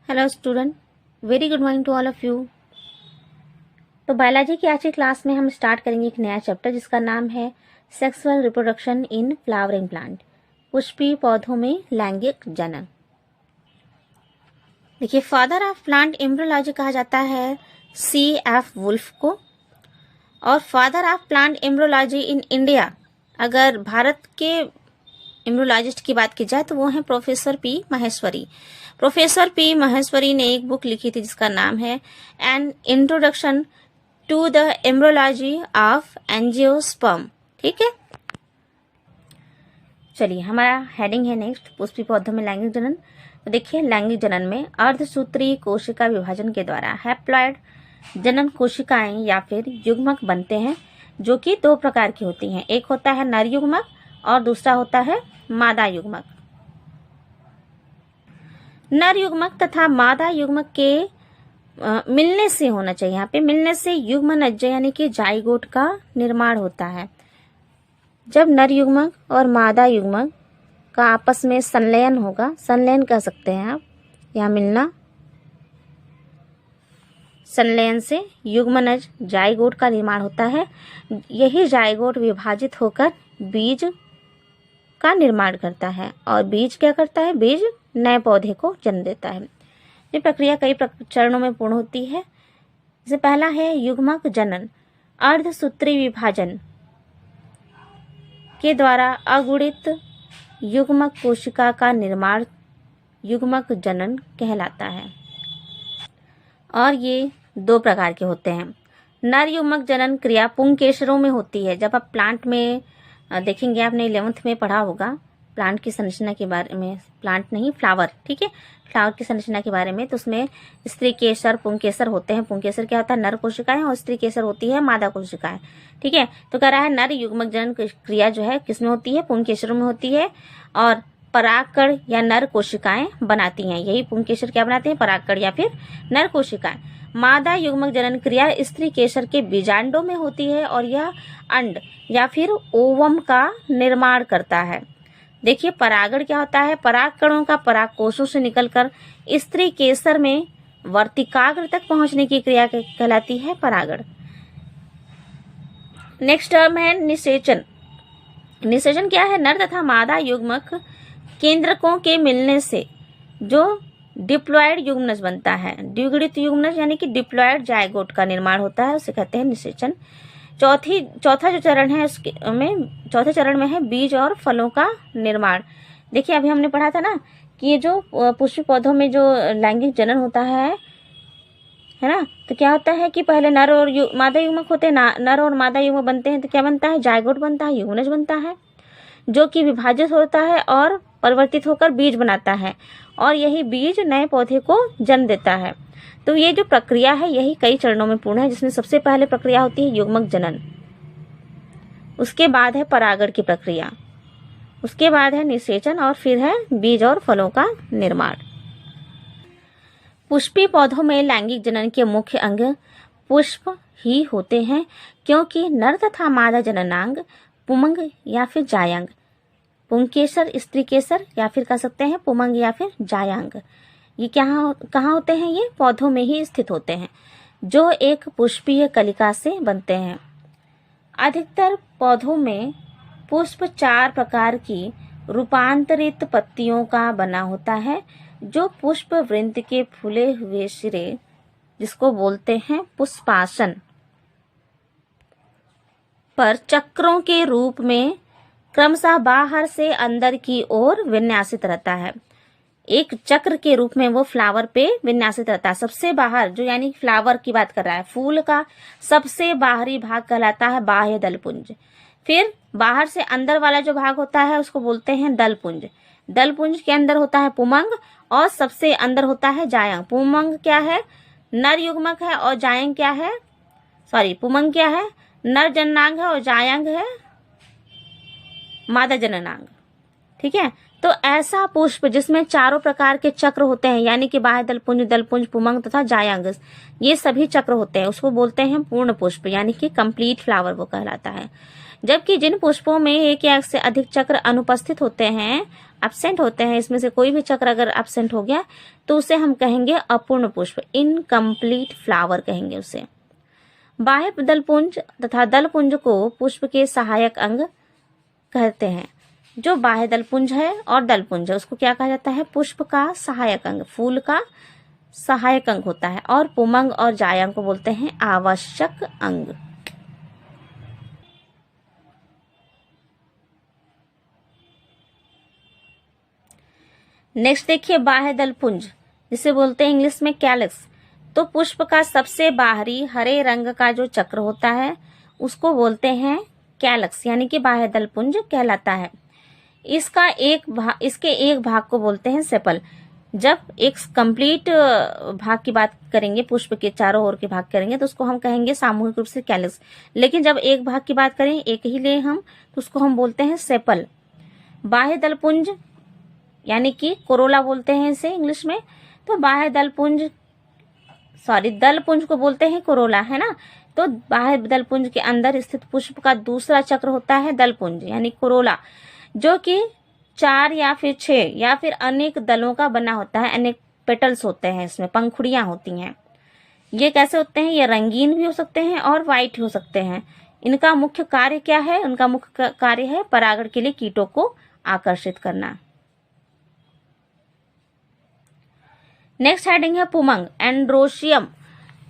Hello student, very good morning to all of you. तो biology की आज की क्लास में हम स्टार्ट करेंगे एक नया चैप्टर जिसका नाम है sexual reproduction in flowering plant, पुष्पीय पौधों में लैंगिक जनन। देखिए, फादर ऑफ प्लांट एम्ब्रियोलॉजी कहा जाता है C.F. वुल्फ को, और father of plant embryology in India, अगर भारत के एम्ब्रियोलॉजिस्ट की बात की जाए तो वो हैं professor P Maheshwari. Professor P Maheshwari ने एक बुक लिखी थी जिसका नाम है an introduction to the embryology of angiosperm. ठीक है, चलिए हमारा हेडिंग है नेक्स्ट, पुष्पीय पौधों में लैंगिक जनन। तो देखिए, लैंगिक जनन में अर्धसूत्रीय कोशिका विभाजन के द्वारा हैप्लॉइड जनन कोशिकाएं या फिर युग्मक बनते हैं, जो कि दो प्रकार की होती हैं। एक होता है नर युग्मक और दूसरा होता है मादा युग्मक। नर युग्मक तथा मादा युग्मक के मिलने से होना चाहिए, यहाँ पे मिलने से युग्मनज यानी कि जाइगोट का निर्माण होता है। जब नर युग्मक और मादा युग्मक का आपस में संलयन होगा, संलयन कह सकते हैं आप, यहाँ मिलना, संलयन से युग्मनज जाइगोट का निर्माण होता है। यही जाइगोट विभाजित होकर बीज का निर्माण करता है, और बीज क्या करता है, बीज नए पौधे को जन्म देता है। ये प्रक्रिया कई चरणों में पूर्ण होती है। जैसे पहला है युग्मक जनन, अर्धसूत्री विभाजन के द्वारा अगुणित युग्मक कोशिका का निर्माण युग्मक जनन कहलाता है, और ये दो प्रकार के होते हैं। नर युग्मक जनन क्रिया पुंकेसरों में होती है। जब आप प्लांट में देखेंगे, आपने 11th में पढ़ा होगा प्लांट की संरचना के बारे में, प्लांट नहीं फ्लावर, ठीक है, फ्लावर की संरचना के बारे में, तो उसमें स्त्री केसर पुंकेसर होते हैं। पुंकेसर क्या होता है, नर कोशिकाएं, और स्त्री केसर होती है मादा कोशिकाएं। ठीक है, तो कह रहा है नर युग्मक जनन क्रिया जो है किसमें होती है, पुंकेसरों में होती है, और परागकण या नर कोशिकाएं बनाती हैं। यही पुंकेसर क्या बनाते हैं, परागकण या फिर नर कोशिकाएं। मादा युग्मक जनन क्रिया स्त्री केसर के बीजांडों में होती है, और यह अंड या फिर ओवम का निर्माण करता है। देखिए, परागण क्या होता है, परागकणों का पराग कोशों से निकलकर स्त्री केसर में वर्तिकाग्र तक पहुंचने की क्रिया कहलाती है परागण। नेक्स्ट टर्म है निषेचन। निषेचन क्या है, नर तथा मादा युग्मक केंद्रकों के मिलने से जो डिप्लॉयड युग्मनज बनता है, द्विगुणित युग्मनज यानी कि डिप्लॉयड जाइगोट का निर्माण होता है, उसे कहते हैं निषेचन। चौथा जो चरण है चौथे चरण में है बीज और फलों का निर्माण। देखिए, अभी हमने पढ़ा था ना कि ये जो पुष्पीय पौधों में जो लैंगिक जनन होता है ना, तो क्या होता है कि पहले नर और मादा युग्मक होते हैं, नर और मादा युग्मक बनते हैं, तो क्या बनता है, जाइगोट बनता है, युग्मनज बनता है, जो कि विभाजित होता है और परिवर्तित होकर बीज बनाता है, और यही बीज नए पौधे को जन्म देता है। तो ये जो प्रक्रिया है यही कई चरणों में पूर्ण है, जिसमें सबसे पहले प्रक्रिया होती है युग्मक जनन, उसके बाद है परागण की प्रक्रिया, उसके बाद है निषेचन, और फिर है बीज और फलों का निर्माण। पुष्पीय पौधों में लैंगिक जनन के मुख्य अंग पुष्प ही होते हैं, क्योंकि नर तथा मादा जननांग पुमंग या फिर जायांग, पुंकेसर स्त्री केसर या फिर कह सकते हैं पुमंग या फिर जायांग, ये कहाँ होते हैं, ये पौधों में ही स्थित होते हैं, जो एक पुष्पीय कलिका से बनते हैं। अधिकतर पौधों में पुष्प 4 प्रकार की रूपांतरित पत्तियों का बना होता है, जो पुष्प वृंत के फूले हुए सिरे, जिसको बोलते हैं पुष्पासन, पर चक्रों के रूप में क्रमशः बाहर से अंदर की ओर विन्यासित रहता है। एक चक्र के रूप में वो फ्लावर पे विन्यासित रहता है। सबसे बाहर जो, यानी फ्लावर की बात कर रहा है, फूल का सबसे बाहरी भाग कहलाता है बाह्य दलपुंज। फिर बाहर से अंदर वाला जो भाग होता है उसको बोलते हैं दलपुंज। दलपुंज के अंदर होता है पुमंग, और सबसे अंदर होता है जायंग। पुमंग क्या है, नर युग्मक है, और जायंग क्या है, पुमंग क्या है, नर जननांग है, और जायंग है मादा जननांग। ठीक है, तो ऐसा पुष्प जिसमें चारों प्रकार के चक्र होते हैं, यानी कि बाह्य दलपुंज, दलपुंज, पुमंग तथा जायांग, ये सभी चक्र होते हैं, उसको बोलते हैं पूर्ण पुष्प, यानी कि कंप्लीट फ्लावर वो कहलाता है। जबकि जिन पुष्पों में एक या एक से अधिक चक्र अनुपस्थित होते हैं, एब्सेंट होते हैं, इसमें से कोई भी चक्र अगर एब्सेंट हो गया तो उसे हम कहेंगे अपूर्ण पुष्प, इनकम्प्लीट फ्लावर कहेंगे उसे। बाह्य दलपुंज तथा दलपुंज को पुष्प के सहायक अंग कहते हैं। जो बाह्य दलपुंज है और दलपुंज है उसको क्या कहा जाता है? पुष्प का सहायक अंग, फूल का सहायक अंग होता है। और पुमंग और जायांग को बोलते हैं आवश्यक अंग। नेक्स्ट देखिए बाह्य दलपुंज, जिसे बोलते हैं इंग्लिश में कैलिक्स। तो पुष्प का सबसे बाहरी हरे रंग का जो चक्र होता है उसको बोलते हैं कैलक्स, यानी कि बाह्य दलपुंज कहलाता है। इसके एक भाग को बोलते हैं सेपल। जब एक कंप्लीट भाग की बात करेंगे, पुष्प के चारों ओर के भाग करेंगे, तो उसको हम कहेंगे सामूहिक रूप से कैलक्स। लेकिन जब एक भाग की बात करें, एक ही ले हम, तो उसको हम बोलते हैं सेपल। बाह्य दलपुंज यानी कि कोरोला बोलते हैं इसे इंग्लिश में। तो बाह्य दलपुंज दलपुंज को बोलते हैं कोरोला, है ना। तो बाह्य दलपुंज के अंदर स्थित पुष्प का दूसरा चक्र होता है दलपुंज यानी कोरोला, जो कि 4 या फिर 6 या फिर अनेक दलों का बना होता है। अनेक पेटल्स होते हैं, इसमें पंखुड़ियां होती हैं। ये कैसे होते हैं? ये रंगीन भी हो सकते हैं और व्हाइट हो सकते हैं। इनका मुख्य कार्य क्या है? उनका मुख्य कार्य है परागण के लिए कीटों को आकर्षित करना। नेक्स्ट हेडिंग है पुमंग, एंड्रोशियम।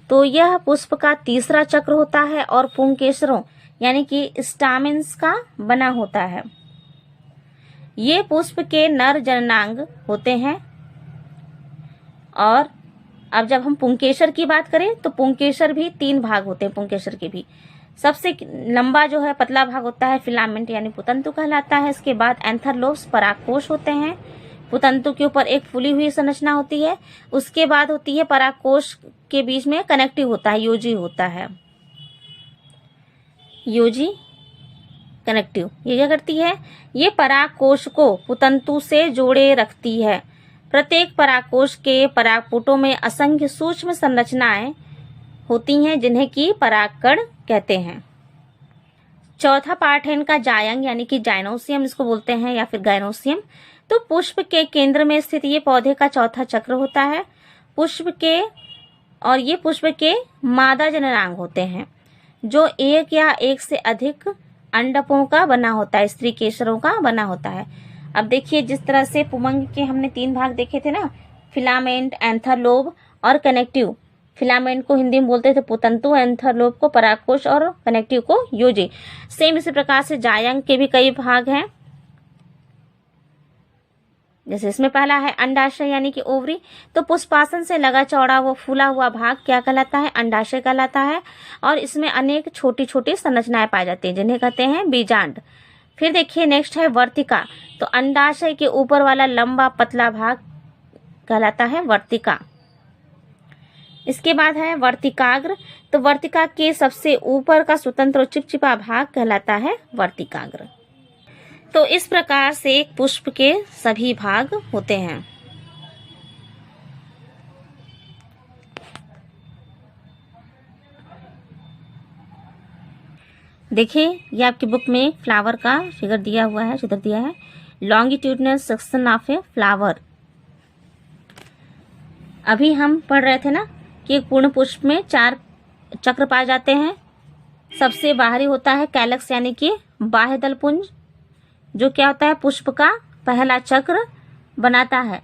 तो यह पुष्प का तीसरा चक्र होता है और पुंकेसरों यानी कि स्टामेन्स का बना होता है। ये पुष्प के नर जननांग होते हैं। और अब जब हम पुंकेसर की बात करें तो पुंकेसर भी 3 भाग होते हैं। पुंकेसर के भी सबसे लंबा जो है पतला भाग होता है फिलामेंट यानी पुतंतु कहलाता है। इसके बाद एंथरलोब्स परागकोश होते हैं। पुतंतु के ऊपर एक फूली हुई संरचना होती है। उसके बाद होती है परागकोश के बीच में कनेक्टिव होता है, योजी होता है, योजी कनेक्टिव। ये क्या करती है? ये परागकोश को पुतंतु से जोड़े रखती है। प्रत्येक परागकोश के परागपुटों में असंख्य सूक्ष्म संरचनाएं होती हैं जिन्हें कि परागकण कहते हैं। चौथा पार्ट है इनका जायंग यानी कि जाइनोसियम इसको बोलते हैं या फिर गाइनोसियम। तो पुष्प के केंद्र में स्थित ये पौधे का चौथा चक्र होता है। ये पुष्प के मादा जननांग होते हैं जो एक या एक से अधिक अंडकों का बना होता है, स्त्री केसरों का बना होता है। अब देखिए जिस तरह से पुमंग के हमने 3 भाग देखे थे ना, फिलामेंट, एंथरलोब और कनेक्टिव। फिलामेंट को हिंदी में बोलते थे पुतंतु, एंथरलोब को परागकोश और कनेक्टिव को योजी। सेम इसी प्रकार से जायंग के भी कई भाग हैं। जैसे इसमें पहला है अंडाशय यानी कि ओवरी। तो पुष्पासन से लगा चौड़ा वो फूला हुआ भाग क्या कहलाता है? अंडाशय कहलाता है। और इसमें अनेक छोटी छोटी संरचनाएं पाई जाती हैं जिन्हें कहते हैं बीजांड। फिर देखिए नेक्स्ट है वर्तिका। तो अंडाशय के ऊपर वाला लंबा पतला भाग कहलाता है वर्तिका। इसके बाद है वर्तिकाग्र। तो वर्तिका के सबसे ऊपर का स्वतंत्र चिपचिपा भाग कहलाता है वर्तिकाग्र। तो इस प्रकार से एक पुष्प के सभी भाग होते हैं। देखिए ये आपकी बुक में फ्लावर का फिगर दिया हुआ है, चित्र दिया है, longitudinal section of a flower. अभी हम पढ़ रहे थे ना कि एक पूर्ण पुष्प में 4 चक्र पाए जाते हैं। सबसे बाहरी होता है कैलक्स यानी कि बाह्य दलपुंज, जो क्या होता है? पुष्प का पहला चक्र बनाता है।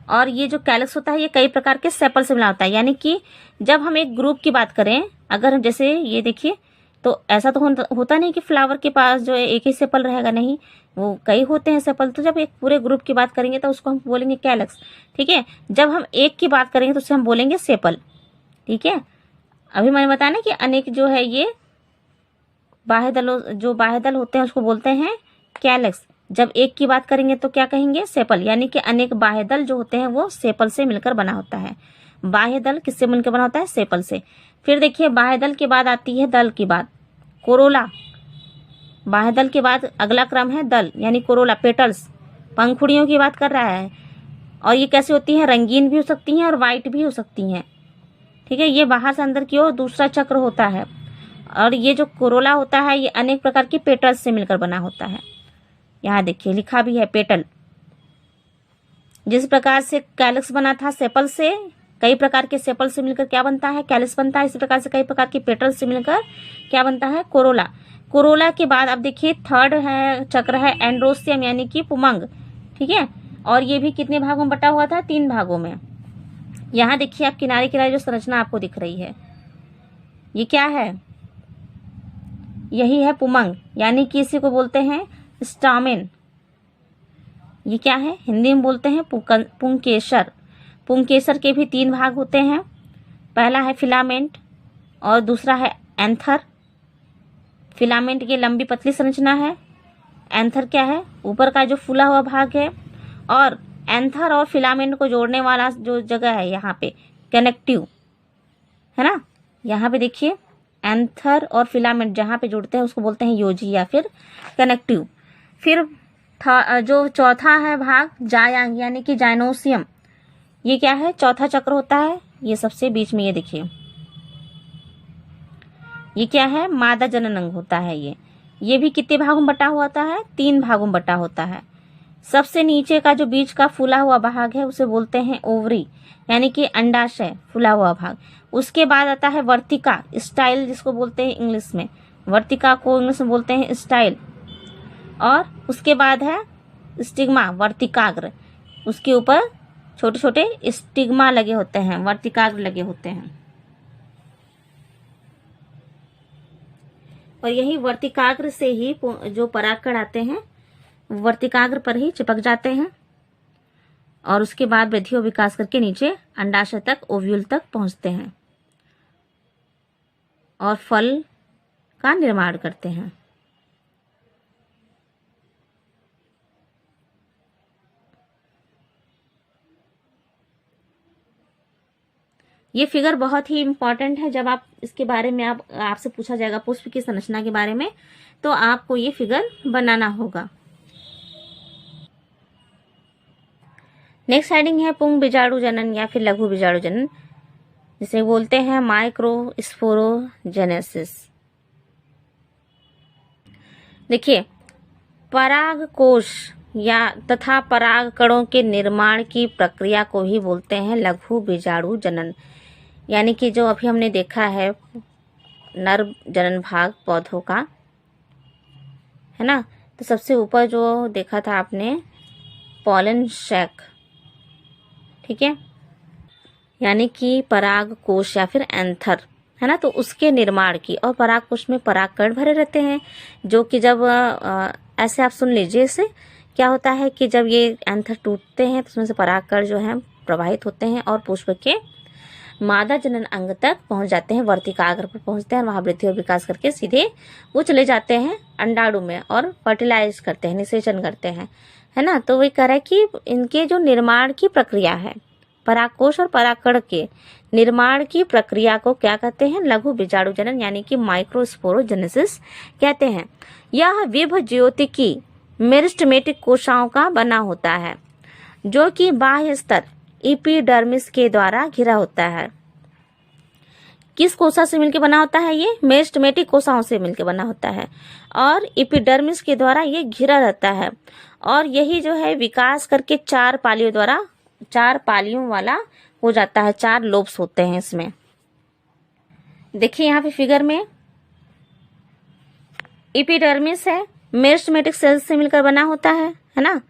और ये जो कैलक्स होता है ये कई प्रकार के सेपल से बना होता है। यानी कि जब हम एक ग्रुप की बात करें, अगर जैसे ये देखिए, तो ऐसा तो होता नहीं कि फ्लावर के पास जो है एक ही सेपल रहेगा, नहीं, वो कई होते हैं सेपल। तो जब एक पूरे ग्रुप की बात करेंगे तो उसको हम बोलेंगे कैलक्स, ठीक है। जब हम एक की बात करेंगे तो उसे हम बोलेंगे सेपल, ठीक है। अभी मैंने बताया ना कि अनेक जो है ये बाह्य दल होते हैं उसको बोलते हैं कैलक्स। जब एक की बात करेंगे तो क्या कहेंगे? सेपल। यानी कि अनेक बाह्य दल जो होते हैं वो सेपल से मिलकर बना होता है। बाह्य दल किससे मिलकर बना होता है? सेपल से। फिर देखिए बाह्य दल के बाद आती है दल की बात, कोरोला। बाह्य दल के बाद अगला क्रम है दल यानी कोरोला, पेटल्स। पंखुड़ियों की बात कर रहा है। और ये कैसी होती हैं, रंगीन भी हो सकती हैं और वाइट भी हो सकती हैं। ठीक है, ये बाहर से अंदर की ओर दूसरा चक्र होता है। और ये जो कोरोला होता है ये अनेक प्रकार के पेटल्स से मिलकर बना होता है। यहाँ देखिए लिखा भी है पेटल। जिस प्रकार से कैलिक्स बना था सेपल से, कई प्रकार के सेपल से मिलकर क्या बनता है, कैलिक्स बनता है। इसी प्रकार से कई प्रकार के पेटल से मिलकर क्या बनता है, कोरोला। कोरोला के बाद अब देखिए थर्ड है चक्र है एंड्रोसियम यानी कि पुमंग। ठीक है, और ये भी कितने भागों में बटा हुआ था, 3 भागों में। यहाँ देखिए आप किनारे किनारे जो संरचना आपको दिख रही है ये क्या है, यही है पुमंग यानी कि इसी को बोलते हैं स्टामेन। ये क्या है, हिंदी में बोलते हैं पुंकेसर। पुंकेसर के भी 3 भाग होते हैं। पहला है फिलामेंट और दूसरा है एंथर। फिलामेंट की लंबी पतली संरचना है। एंथर क्या है, ऊपर का जो फूला हुआ भाग है। और एंथर और फिलामेंट को जोड़ने वाला जो जगह है यहाँ पे कनेक्टिव है ना, यहाँ पे देखिए एंथर और फिलामेंट जहाँ पे जुड़ते हैं उसको बोलते हैं योजी या फिर कनेक्टिव। फिर जो चौथा है भाग जायांग यानी कि जाइनोसियम। ये क्या है, चौथा चक्र होता है, ये सबसे बीच में। ये देखिए ये क्या है, मादा जनन अंग होता है। ये भी कितने भागों में बटा हुआ होता है, 3 भागों में बटा होता है। सबसे नीचे का जो बीच का फूला हुआ भाग है उसे बोलते हैं ओवरी यानी कि अंडाशय, फूला हुआ भाग। उसके बाद आता है वर्तिका, स्टाइल जिसको बोलते हैं इंग्लिश में। वर्तिका को इंग्लिश में बोलते हैं स्टाइल। और उसके बाद है स्टिग्मा, वर्तिकाग्र। उसके ऊपर छोटे छोटे स्टिग्मा लगे होते हैं, वर्तिकाग्र लगे होते हैं। और यही वर्तिकाग्र से ही जो परागकण आते हैं वर्तिकाग्र पर ही चिपक जाते हैं और उसके बाद वृद्धि और विकास करके नीचे अंडाशय तक, ओव्यूल तक पहुंचते हैं और फल का निर्माण करते हैं। ये फिगर बहुत ही इम्पॉर्टेंट है। जब आप इसके बारे में आपसे पूछा जाएगा पुष्प की संरचना के बारे में तो आपको ये फिगर बनाना होगा। नेक्स्ट हेडिंग है पुंग बीजाणु जनन या फिर लघु बीजाणु जनन, जिसे बोलते हैं माइक्रोस्पोरोजेनेसिस। देखिए पराग कोश या तथा पराग कणों के निर्माण की प्रक्रिया को ही बोलते हैं लघु बीजाणु जनन। यानी कि जो अभी हमने देखा है नर जनन भाग पौधों का है ना, तो सबसे ऊपर जो देखा था आपने पॉलन शैक, ठीक है, यानी कि पराग कोश या फिर एंथर है ना, तो उसके निर्माण की। और पराग कोश में परागकण भरे रहते हैं जो कि जब ऐसे आप सुन लीजिए इसे, क्या होता है कि जब ये एंथर टूटते हैं तो उसमें से परागकण जो है प्रवाहित होते हैं और पुष्प के मादा जनन अंग तक पहुंच जाते हैं, वर्तिकाग्र पर पहुंचते हैं और वहां वृद्धि और विकास करके सीधे वो चले जाते हैं अंडाणु में और फर्टिलाइज करते हैं, निषेचन करते हैं, है ना। तो वही कह रहा है कि इनके जो निर्माण की प्रक्रिया है, परागकोश और परागकण के निर्माण की प्रक्रिया को क्या कहते हैं, लघु बीजाणु जनन यानी कि माइक्रोस्पोरोजेनेसिस कहते हैं। यह विभ ज्योतिकी मेरिस्टेमेटिक कोशिकाओं का बना होता है जो कि बाह्य स्तर एपिडर्मिस के द्वारा घिरा होता है। किस कोशिका से मिलकर बना होता है, ये मेरिस्टेमेटिक कोशिकाओं से मिलकर बना होता है और एपिडर्मिस के द्वारा ये घिरा रहता है। और यही जो है विकास करके 4 पालियों द्वारा, 4 पालियों वाला हो जाता है, 4 लोब्स होते हैं इसमें। देखिए यहाँ पे फिगर में एपिडर्मिस है, मेरिस्टेमेटिक सेल्स से मिलकर बना होता है ना।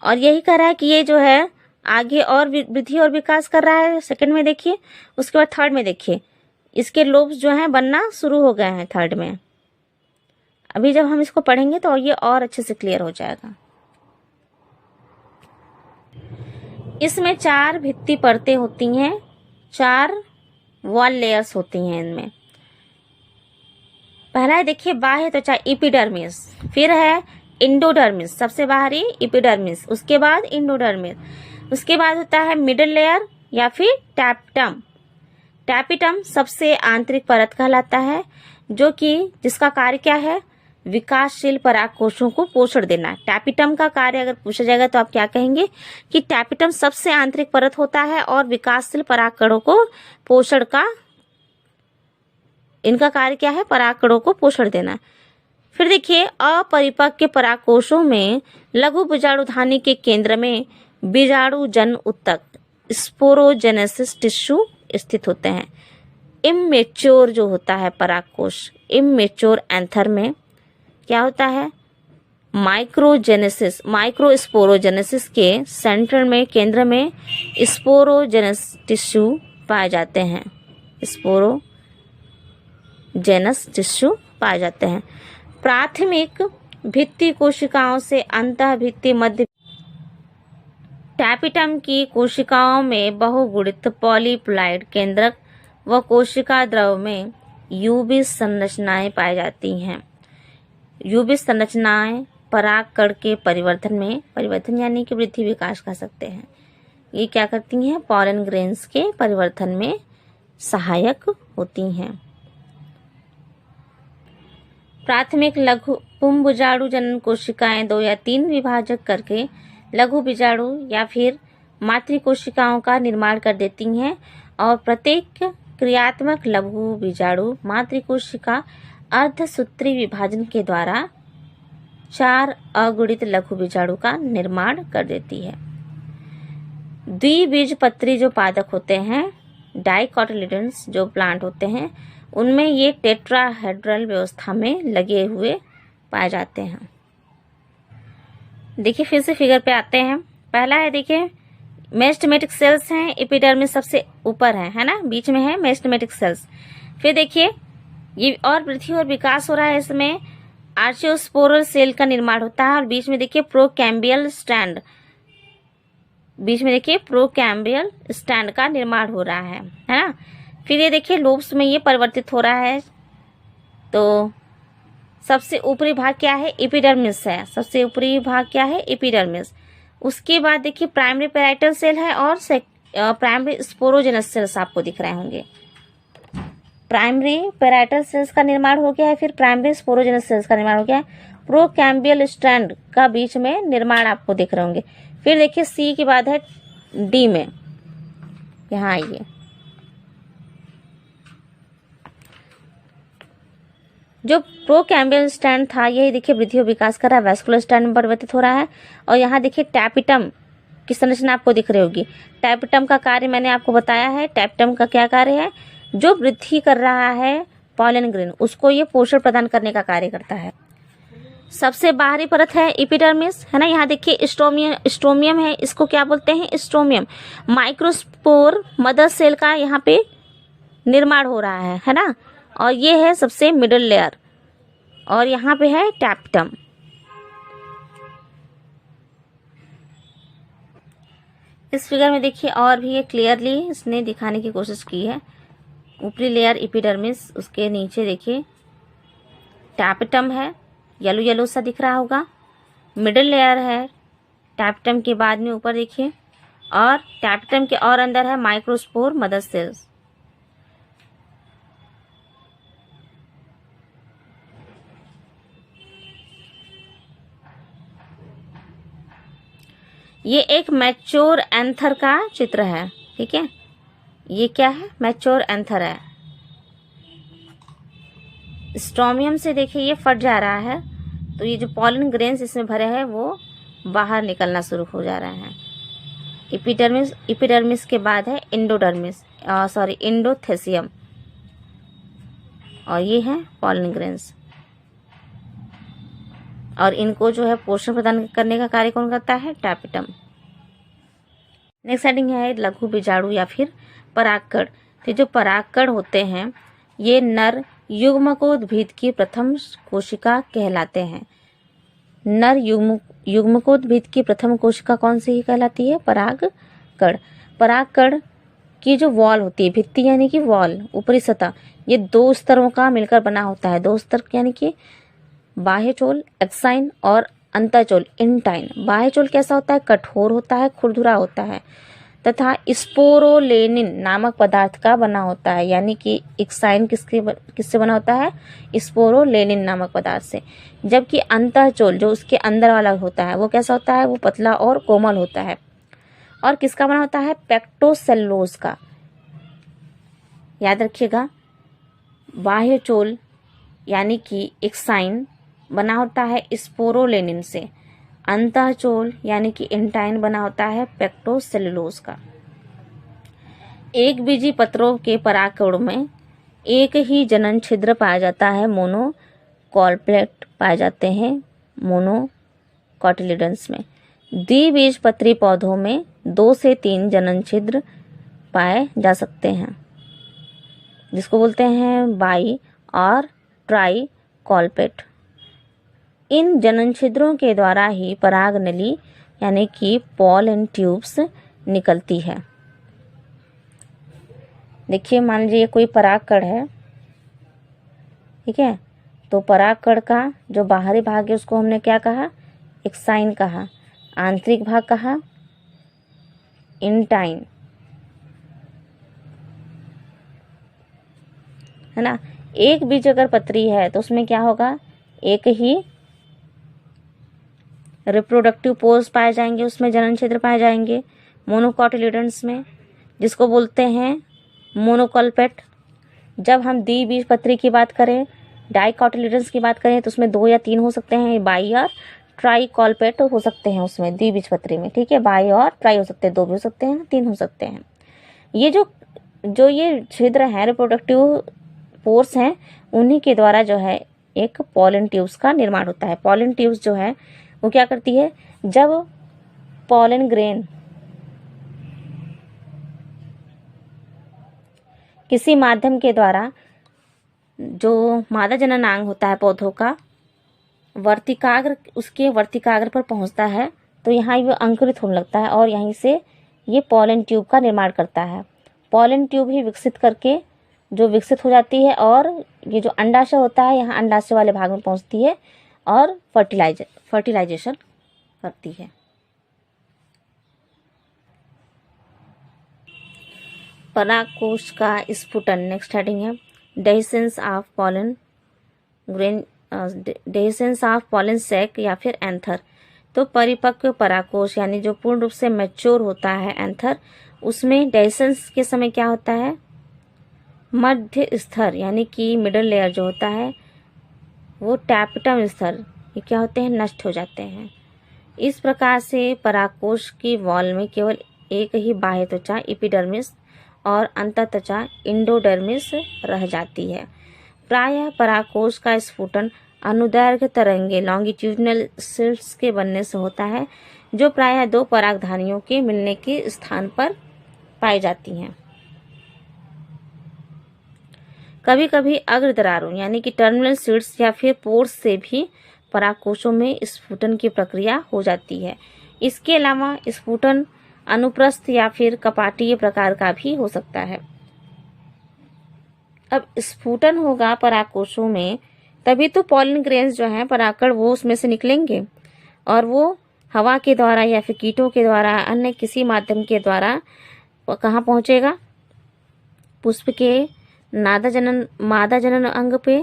और यही कह रहा है कि ये जो है आगे और वृद्धि और विकास कर रहा है, सेकंड में देखिए। उसके बाद थर्ड में देखिए इसके लोब्स जो हैं बनना शुरू हो गए हैं थर्ड में। अभी जब हम इसको पढ़ेंगे तो ये और अच्छे से क्लियर हो जाएगा। इसमें 4 भित्ति परतें होती हैं, 4 वॉल लेयर्स होती हैं इनमें। पहला है देखिए बाह्य त्वचा एपिडर्मिस, फिर है इंडोडर्मिस, सबसे बाहरी एपिडर्मिस, उसके बाद इंडोडर्मिस, उसके बाद होता है मिडल लेयर या फिर टैपिटम। टैपिटम सबसे आंतरिक परत कहलाता है जो कि जिसका कार्य क्या है, विकासशील पराग कोशों को पोषण देना। टैपिटम का कार्य अगर पूछा जाएगा तो आप क्या कहेंगे कि टैपिटम सबसे आंतरिक परत होता है और विकासशील पराग कणों को पोषण का, इनका कार्य क्या है, पराग कणों को पोषण देना। फिर देखिए, अपरिपक्व पराग कोशों में लघु बीजाणुधानी के केंद्र में बीजाणु जन उत्तक स्पोरोजेनेसिस टिश्यू स्थित होते हैं। इमेच्योर जो होता है पराग कोश, इमेच्योर एंथर में क्या होता है, माइक्रोजेनेसिस, माइक्रोस्पोरोजेनेसिस के सेंटर में, केंद्र में स्पोरोजेनस टिश्यू पाए जाते हैं, स्पोरोजेनस टिश्यू पाए जाते हैं। प्राथमिक भित्ति कोशिकाओं से अंतः भित्ति मध्य टैपिटम की कोशिकाओं में बहुगुणित पॉलीप्लाइड केंद्रक व कोशिका द्रव में यूबी संरचनाएं पाई जाती हैं। यूबी संरचनाएं पराग कण के परिवर्धन में, परिवर्धन यानी कि वृद्धि विकास कह सकते हैं, ये क्या करती हैं, पॉलन ग्रेन्स के परिवर्धन में सहायक होती हैं। प्राथमिक लघु पुंभ बीजाणु जनन कोशिकाएं 2 या 3 विभाजक करके लघु बीजाणु या फिर मातृ कोशिकाओं का निर्माण कर देती हैं और प्रत्येक क्रियात्मक लघु बीजाणु मातृ कोशिका अर्धसूत्री विभाजन के द्वारा 4 अगुणित लघु बीजाणु का निर्माण कर देती है। द्विबीजपत्री जो पादप होते हैं, डाइकोटिलेडन्स जो प्लांट होते हैं, उनमें ये टेट्राहेड्रल व्यवस्था में लगे हुए पाए जाते हैं। देखिए फिर से फिगर पे आते हैं। पहला है, देखिए मेरिस्टेमेटिक सेल्स हैं, एपिडर्मिस सबसे ऊपर है ना, बीच में है मेरिस्टेमेटिक सेल्स। फिर देखिए ये और वृद्धि और विकास हो रहा है, इसमें आर्चियोस्पोरल सेल का निर्माण होता है और बीच में देखिए प्रोकैम्बियल स्टैंड, बीच में देखिए प्रोकैम्बियल स्टैंड का निर्माण हो रहा है ना। फिर ये देखिए लोब्स में ये परिवर्तित हो रहा है, तो सबसे ऊपरी भाग क्या है, एपिडर्मिस है, सबसे ऊपरी भाग क्या है, एपिडर्मिस। उसके बाद देखिए प्राइमरी पैराइटल सेल है और प्राइमरी स्पोरोजेनस सेल्स आपको दिख रहे होंगे। प्राइमरी पैराइटल सेल्स का निर्माण हो गया है, फिर प्राइमरी स्पोरोजेनस सेल्स का निर्माण हो गया है, प्रोकैम्बियल स्ट्रैंड का बीच में निर्माण आपको दिख रहे होंगे। फिर देखिए सी के बाद है डी में, यहाँ आइए, जो प्रोकैम्बियल स्टैंड था यही देखिए वृद्धि और विकास कर रहा है, वैस्कुलर स्टैंड में परिवर्तित हो रहा है। और यहाँ देखिए टैपिटम की संरचना आपको दिख रही होगी। टैपिटम का कार्य मैंने आपको बताया है, टैपिटम का क्या कार्य है, जो वृद्धि कर रहा है पॉलन ग्रेन, उसको ये पोषण प्रदान करने का कार्य करता है। सबसे बाहरी परत है एपिडर्मिस, है ना। यहाँ देखिए स्ट्रोमियम है, इसको क्या बोलते हैं, स्ट्रोमियम। माइक्रोस्पोर मदर सेल का यहाँ पे निर्माण हो रहा है ना। और ये है सबसे मिडिल लेयर, और यहाँ पे है टैपिटम। इस फिगर में देखिए और भी ये क्लियरली इसने दिखाने की कोशिश की है। ऊपरी लेयर एपिडर्मिस, उसके नीचे देखिए टैपिटम है, येलो येलो सा दिख रहा होगा। मिडिल लेयर है टैपिटम के बाद में ऊपर देखिए, और टैपिटम के और अंदर है माइक्रोस्पोर मदर सेल्स। ये एक मैच्योर एंथर का चित्र है, ठीक है। ये क्या है, मैच्योर एंथर है। स्ट्रोमियम से देखिए ये फट जा रहा है, तो ये जो पॉलन ग्रेन्स इसमें भरे हैं वो बाहर निकलना शुरू हो जा रहे हैं। एपिडर्मिस के बाद है इंडोथेसियम, और ये है पॉलन ग्रेन्स। और इनको जो है पोषण प्रदान करने का कार्य कौन करता है, टैपिटम। नेक्स्ट हेडिंग है लघु बीजाणु या फिर परागकण। तो जो परागकण होते हैं ये नर युग्मकोद्भिद की प्रथम कोशिका कहलाते हैं। नर युग्मकोद्भिद की प्रथम कोशिका कौन सी कहलाती है, परागकण। परागकण की जो वॉल होती है, भित्ति यानी कि वॉल, ऊपरी सतह, ये 2 स्तरों का मिलकर बना होता है। 2 स्तर यानी कि बाह्यचोल एक्साइन और अंतःचोल इंटाइन। बाह्यचोल कैसा होता है, कठोर होता है, खुरदुरा होता है। तथा स्पोरोलेनिन नामक पदार्थ का बना होता है। यानी कि एक्साइन किससे बना होता है? स्पोरोलेनिन नामक पदार्थ से। जबकि अंतःचोल जो उसके अंदर वाला होता है वो कैसा होता है? वो पतला और कोमल होता है। और किसका बना होता है? पेक्टोसेलुलोज का। याद रखिएगा, बाह्यचोल यानी कि एक्साइन बना होता है स्पोरोलेनिन से। अंतःचोल यानी कि इंटाइन बना होता है पेक्टोसेलुलोज का। एक बीजी पत्रों के परागकणों में एक ही जनन छिद्र पाया जाता है, मोनोकॉर्पेट पाए जाते हैं मोनोकोटिलिडन्स में। द्विबीजपत्री पौधों में 2 से 3 जनन छिद्र पाए जा सकते हैं, जिसको बोलते हैं बाई और ट्राई कॉल्पेट। इन जनन छिद्रों के द्वारा ही पराग नली यानी कि पॉलन ट्यूब्स निकलती है। देखिए, मान लीजिए कोई परागकण है, ठीक है, तो परागकण का जो बाहरी भाग है उसको हमने क्या कहा? एक्साइन कहा। आंतरिक भाग कहा इंटाइन, है ना। एक बीज अगर पत्री है तो उसमें क्या होगा? एक ही रिप्रोडक्टिव पोर्स पाए जाएंगे, उसमें जनन छिद्र पाए जाएंगे मोनोकोटिलिडन्स में, जिसको बोलते हैं मोनोकॉल्पेट। जब हम द्विबीजपत्री की बात करें, डाइकोटिलिडन्स की बात करें, तो उसमें 2 या 3 हो सकते हैं, बाई और ट्राई कॉल्पेट हो सकते हैं उसमें द्विबीजपत्री में, ठीक है। बाई और ट्राई हो सकते हैं, 2 भी हो सकते हैं, 3 हो सकते हैं। ये जो ये छिद्र है रिप्रोडक्टिव पोर्स हैं, उन्हीं के द्वारा जो है एक पॉलन ट्यूब्स का निर्माण होता है। पॉलन ट्यूब्स जो है वो क्या करती है? जब पॉलन ग्रेन किसी माध्यम के द्वारा जो मादा जननांग होता है पौधों का उसके वर्तिकाग्र पर पहुंचता है, तो यहाँ वो अंकुरित होने लगता है और यहीं से ये पॉलन ट्यूब का निर्माण करता है। पॉलन ट्यूब ही विकसित हो जाती है और ये जो अंडाशय होता है यहाँ अंडाशय वाले भाग में पहुंचती है और फर्टिलाइजेशन करती है। परागकोश का स्फुटन, नेक्स्ट हेडिंग है dehiscence of pollen grain, dehiscence of pollen sac या फिर एंथर। तो परिपक्व परागकोश यानी जो पूर्ण रूप से मैच्योर होता है एंथर, उसमें डेhiscence के समय क्या होता है? मध्य स्तर यानी कि मिडल लेयर जो होता है वो टैपेटम स्तर, ये क्या होते हैं? नष्ट हो जाते हैं। इस प्रकार से परागकोश की वॉल में केवल एक ही बाह्य त्वचा एपिडर्मिस और अंतः त्वचा इंडोडर्मिस रह जाती है। प्रायः परागकोश का स्फुटन अनुदैर्घ्य तरंगे लॉन्गिट्यूडिनल सिल्ट्स के बनने से होता है, जो प्रायः 2 परागधानियों के मिलने के स्थान पर पाई जाती हैं। कभी कभी अग्र दरारों यानी कि टर्मिनल सीड्स या फिर पोर्स से भी परागकोशों में स्फुटन की प्रक्रिया हो जाती है। इसके अलावा स्फुटन अनुप्रस्थ या फिर कपाटीय प्रकार का भी हो सकता है। अब स्फुटन होगा परागकोशों में, तभी तो पॉलन ग्रेन्स जो हैं परागकण वो उसमें से निकलेंगे और वो हवा के द्वारा या फिर कीटों के द्वारा अन्य किसी माध्यम के द्वारा कहाँ पहुंचेगा? पुष्प के मादा जनन अंग पे,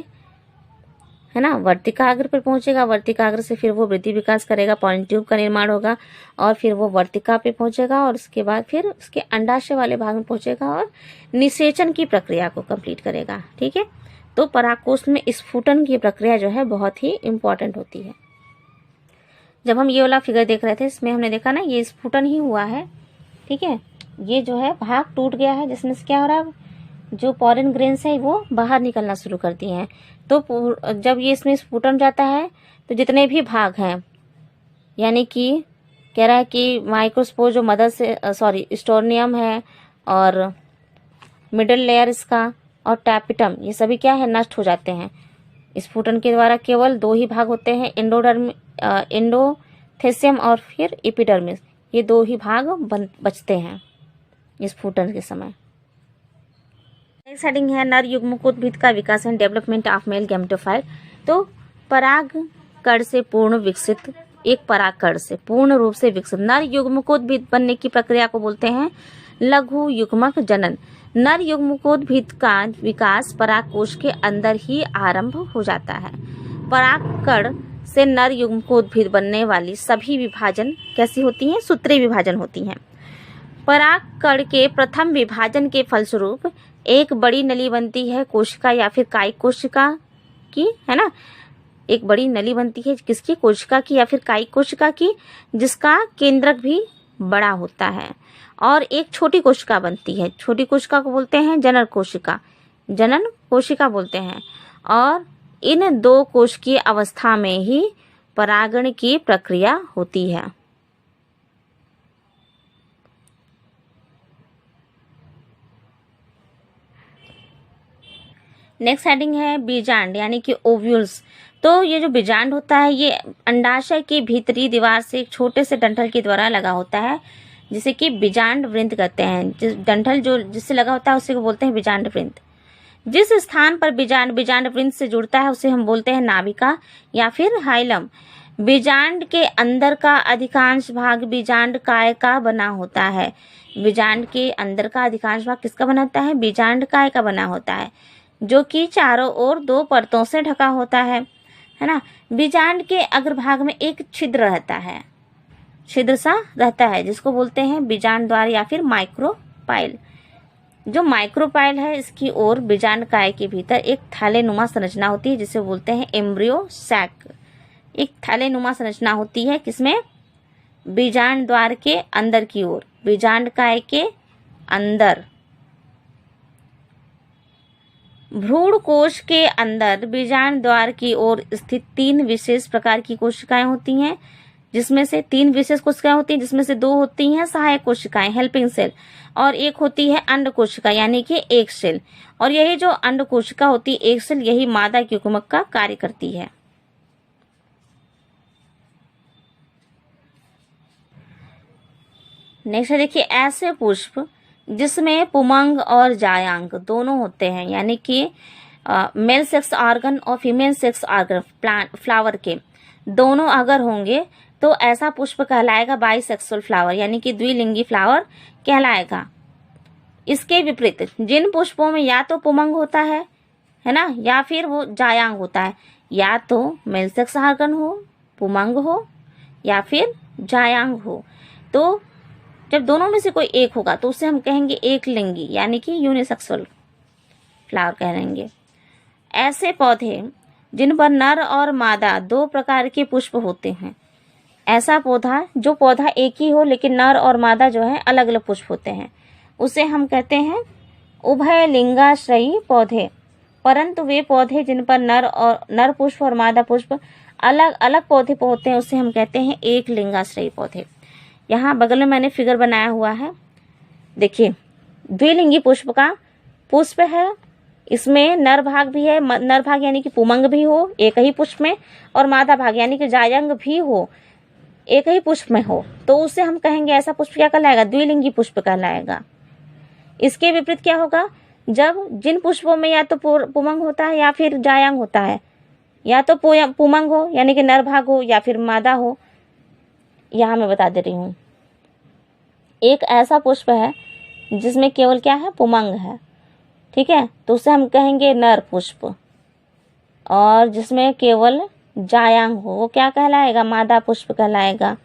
है ना, वर्तिकाग्र पर पहुंचेगा। वर्तिकाग्र से फिर वो वृद्धि विकास करेगा, पॉलन ट्यूब का निर्माण होगा और फिर वो वर्तिका पे पहुंचेगा और उसके बाद फिर उसके अंडाशय वाले भाग में पहुंचेगा और निषेचन की प्रक्रिया को कंप्लीट करेगा, ठीक है। तो परागकोश में स्फुटन की प्रक्रिया जो है बहुत ही इंपॉर्टेंट होती है। जब हम ये वाला फिगर देख रहे थे इसमें हमने देखा ना ये स्फुटन ही हुआ है, ठीक है। ये जो है भाग टूट गया है जिसमें से क्या हो रहा है? जो पॉलन ग्रेन्स है वो बाहर निकलना शुरू करती हैं। तो जब ये इसमें स्फुटन जाता है तो जितने भी भाग हैं, यानी कि कह रहा है कि माइक्रोस्पोर जो मदर से स्टोर्नियम है और मिडल लेयर इसका और टैपेटम, ये सभी क्या है? नष्ट हो जाते हैं। स्फुटन के द्वारा केवल 2 ही भाग होते हैं, एंडोथेसियम और फिर एपिडर्मिस, ये 2 ही भाग बचते हैं स्फुटन के समय। नेक्स्ट हेडिंग है नर युग्मकोद्भिद का विकास and development of male gametophyte. तो पराग कण से पूर्ण विकसित एक परागकण से पूर्ण रूप से विकसित नर युग्मकोद्भिद बनने की प्रक्रिया को बोलते हैं लघु युग्मक जनन। नर युग्मकोद्भिद का विकास परागकोश के अंदर ही आरंभ हो जाता है। परागकण से नर युग्मकोद्भिद बनने वाली सभी विभाजन कैसी होती हैं? सूत्रीय विभाजन होती हैं। परागकण के प्रथम विभाजन के फलस्वरूप एक बड़ी नली बनती है कोशिका या फिर कायिक कोशिका की, है ना। एक बड़ी नली बनती है किसकी? कोशिका की या फिर कायिक कोशिका की, जिसका केंद्रक भी बड़ा होता है। और एक छोटी कोशिका बनती है, छोटी कोशिका को बोलते हैं जनन कोशिका, जनन कोशिका बोलते हैं। और इन दो कोशिकीय अवस्था में ही परागण की प्रक्रिया होती है। नेक्स्ट हेडिंग है बीजांड यानी कि ओव्यूल्स। तो ये जो बीजांड होता है ये अंडाशय की भीतरी दीवार से एक छोटे से डंठल के द्वारा लगा होता है, जिसे कि बीजांड वृंत कहते हैं। जिस डंठल जो जिससे लगा होता है उसे को बोलते हैं बीजांड वृंत। जिस स्थान पर बीजांड वृंत से जुड़ता है उसे हम बोलते हैं नाभिका या फिर हाइलम। बीजांड के अंदर का अधिकांश भाग बीजांड काय का बना होता है। बीजांड के अंदर का अधिकांश भाग किसका बना होता है? बीजांड काय का बना होता है, जो कि चारों ओर दो परतों से ढका होता है ना। बीजांड के अग्रभाग में एक छिद्र रहता है, छिद्र सा रहता है, जिसको बोलते हैं बीजांड द्वार या फिर माइक्रोपाइल। जो माइक्रोपाइल है इसकी ओर बीजांड काय के भीतर एक थैलेनुमा संरचना होती है, जिसे बोलते हैं एम्ब्रियो सैक। एक थैलेनुमा संरचना होती है किसमें? बीजांड द्वार के अंदर की ओर, बीजांड काय के अंदर। भ्रूण कोश के अंदर बीजांड द्वार की ओर स्थित 3 विशेष प्रकार की कोशिकाएं होती हैं, जिसमें से 3 विशेष कोशिकाएं होती हैं, जिसमें से 2 होती हैं सहायक कोशिकाएं हेल्पिंग सेल, और एक होती है अंड कोशिका यानी कि एक सेल। और यही जो अंड कोशिका होती है एक सेल, यही मादा युग्मक का कार्य करती है। नेक्स्ट देखिए ऐसे पुष्प जिसमें पुमंग और जायांग दोनों होते हैं, यानी कि मेल सेक्स ऑर्गन और फीमेल सेक्स ऑर्गन फ्लावर के दोनों अगर होंगे तो ऐसा पुष्प कहलाएगा बाइसेक्सुअल फ्लावर, यानी कि द्विलिंगी फ्लावर कहलाएगा। इसके विपरीत जिन पुष्पों में या तो पुमंग होता है ना, या फिर वो जायांग होता है, या तो मेल सेक्स ऑर्गन हो, पुमंग हो, या फिर जायांग हो, तो जब दोनों में से कोई एक होगा तो उसे हम कहेंगे एक लिंगी यानी कि यूनिसेक्सुअल फ्लावर कहेंगे। ऐसे पौधे जिन पर नर और मादा 2 प्रकार के पुष्प होते हैं, ऐसा पौधा जो पौधा एक ही हो लेकिन नर और मादा जो है अलग अलग पुष्प होते हैं, उसे हम कहते हैं उभय लिंगाश्रयी पौधे। परंतु वे पौधे जिन पर नर पुष्प और मादा पुष्प अलग अलग पौधे होते हैं उसे हम कहते हैं एक लिंगाश्रयी पौधे। यहाँ बगल में मैंने फिगर बनाया हुआ है, देखिए द्विलिंगी पुष्प का पुष्प है, इसमें नर भाग भी है, नर भाग यानी कि पुमंग भी हो एक ही पुष्प में, और मादा भाग यानी कि जायंग भी हो एक ही पुष्प में हो, तो उसे हम कहेंगे ऐसा पुष्प क्या कहलाएगा? द्विलिंगी पुष्प कहलाएगा। इसके विपरीत क्या होगा? जब जिन पुष्पों में या तो पुमंग होता है या फिर जायंग होता है, या तो पुमंग हो यानी कि नर भाग हो या फिर मादा हो। यहाँ मैं बता दे रही हूँ, एक ऐसा पुष्प है जिसमें केवल क्या है? पुमंग है, ठीक है, तो उसे हम कहेंगे नर पुष्प। और जिसमें केवल जायांग हो वो क्या कहलाएगा? मादा पुष्प कहलाएगा,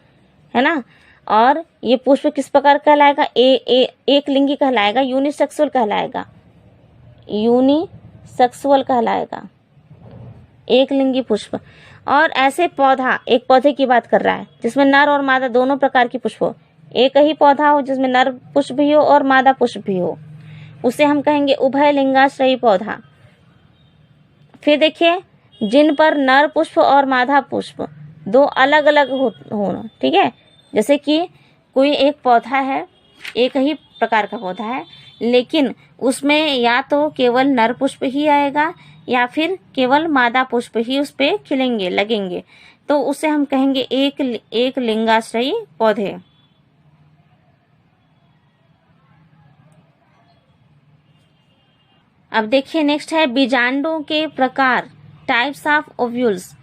है ना। और ये पुष्प किस प्रकार कहलाएगा? एक लिंगी कहलाएगा, यूनिसेक्सुअल कहलाएगा, यूनिसेक्सुअल कहलाएगा, एक लिंगी पुष्प। और ऐसे पौधा, एक पौधे की बात कर रहा है जिसमें नर और मादा दोनों प्रकार की पुष्प हो, एक ही पौधा हो जिसमें नर पुष्प भी हो और मादा पुष्प भी हो, उसे हम कहेंगे उभय लिंगाश्रयी पौधा। फिर देखिए जिन पर नर पुष्प और मादा पुष्प 2 अलग अलग हो, ठीक है, जैसे कि कोई एक पौधा है, एक ही प्रकार का पौधा है, लेकिन उसमें या तो केवल नर पुष्प ही आएगा या फिर केवल मादा पुष्प ही उस पे खिलेंगे लगेंगे, तो उसे हम कहेंगे एक लिंगाश्रयी पौधे। अब देखिए नेक्स्ट है बीजांडों के प्रकार, टाइप्स ऑफ ओव्यूल्स।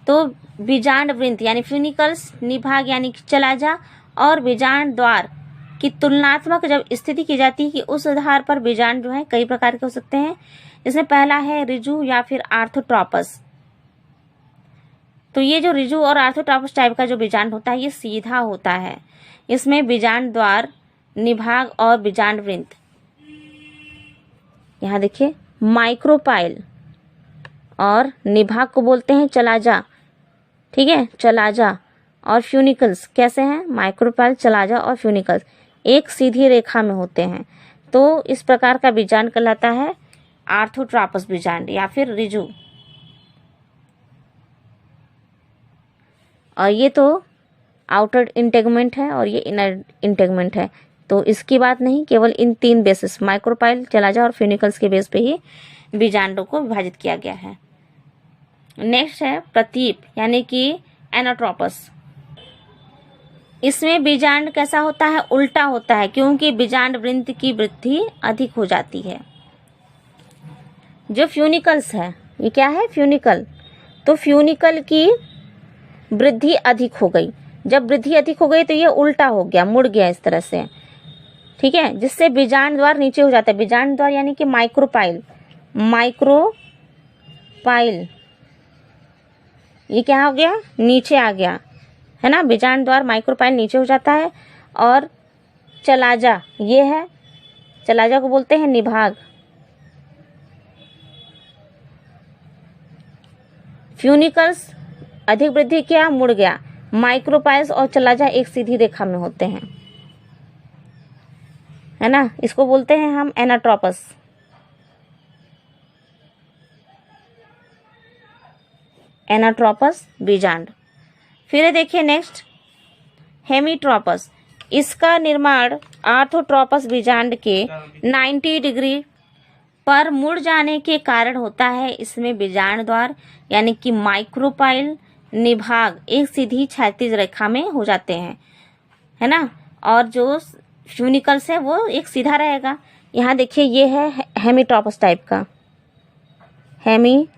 तो बीजांड वृंत यानी फ्यूनिकल्स, निभाग यानी कि चलाजा और बीजांड द्वार की तुलनात्मक जब स्थिति की जाती है कि उस आधार पर बीजांड जो है कई प्रकार के हो सकते हैं। इसमें पहला है रिजु या फिर आर्थोट्रॉपस। तो ये जो रिजु और आर्थोट्रॉपस टाइप का जो बीजांड होता है ये सीधा होता है। इसमें बीजांड द्वार, निभाग और बीजांड वृंत, यहाँ देखिए माइक्रोपाइल और निभाग को बोलते हैं चलाजा, ठीक है, चलाजा। और फ्यूनिकल्स कैसे हैं? माइक्रोपाइल, चलाजा और फ्यूनिकल्स एक सीधी रेखा में होते हैं। तो इस प्रकार का बीजांड कहलाता है आर्थोट्रॉपस बीजांड या फिर रिजु। और ये तो आउटर इंटेगमेंट है और ये इनर इंटेगमेंट है। तो इसकी बात नहीं, केवल इन तीन बेसिस माइक्रोपाइल, चलाजा और फ्यूनिकल्स के बेस पे ही बीजांडों को विभाजित किया गया है। नेक्स्ट है प्रतीप यानी कि एनाट्रोपस। इसमें बीजांड कैसा होता है? उल्टा होता है, क्योंकि बीजांड वृंत की वृद्धि अधिक हो जाती है। जो फ्यूनिकल्स है, ये क्या है? फ्यूनिकल। तो फ्यूनिकल की वृद्धि अधिक हो गई। जब वृद्धि अधिक हो गई तो ये उल्टा हो गया, मुड़ गया इस तरह से, ठीक है, जिससे बीजांड द्वार नीचे हो जाता है। बीजांड द्वार यानी कि माइक्रोपाइल, माइक्रोपाइल ये क्या हो गया? नीचे आ गया, है ना। बीजांड द्वार माइक्रोपाइल नीचे हो जाता है। और चलाजा ये है, चलाजा को बोलते हैं निभाग। फ्यूनिकल्स अधिक वृद्धि किया, मुड़ गया। माइक्रोपाइल्स और चलाजा एक सीधी रेखा में होते हैं, है ना। इसको बोलते हैं हम एनाट्रोपस। एनाट्रोपस बीजांड। फिर देखिए नेक्स्ट हेमीट्रोपस। इसका निर्माण आर्थोट्रोपस बीजांड के 90 डिग्री पर मुड़ जाने के कारण होता है। इसमें बीजांड द्वार यानी कि माइक्रोपाइल, निभाग एक सीधी क्षैतिज रेखा में हो जाते हैं, है ना। और जो फ्यूनिकल्स है वो एक सीधा रहेगा। यहाँ देखिए ये है हेमीट्रोपस टाइप का, हेमीट्रोपस